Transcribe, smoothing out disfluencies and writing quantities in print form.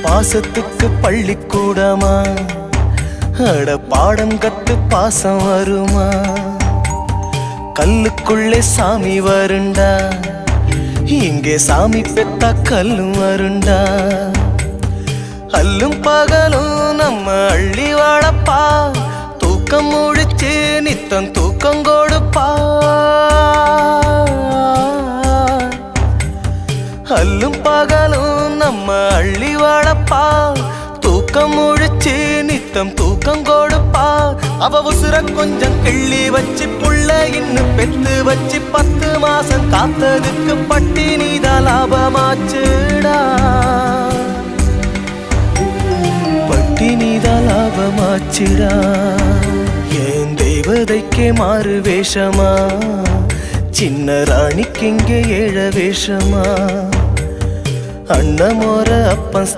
பாசத்துக்கு பள்ளிக்கூடமா, அட பாடம் கத்து பாசம் வருமா? கல்லுக்குள்ளே சாமி வருண்டா, இங்கே சாமி பெத்தா கல்லும் வருண்டா. அல்லும் பகலும் நம்ம அள்ளி வாழப்பா, தூக்கம் முடிச்சு நித்தம் தூக்கம் கொடுப்பா. அல்லும் பகலும் நம்ம அள்ளி வாழப்பா, தூக்கம் முழிச்சு நித்தம் தூக்கம் கொடுப்பா. அவ உசுர கொஞ்சம் கிள்ளி வச்சு புள்ள இன்னும் பெத்து வச்சு 10 மாசம் காத்ததுக்கு பட்டினிதான் லாபமாச்சுடா, பட்டினிதான் லாபமாச்சுடா. ஏன் தேவதைக்கே மாறு வேஷமா, சின்ன ராணிக்கு இங்கே ஏழ வேஷமா? அண்ணமோர அப்பன்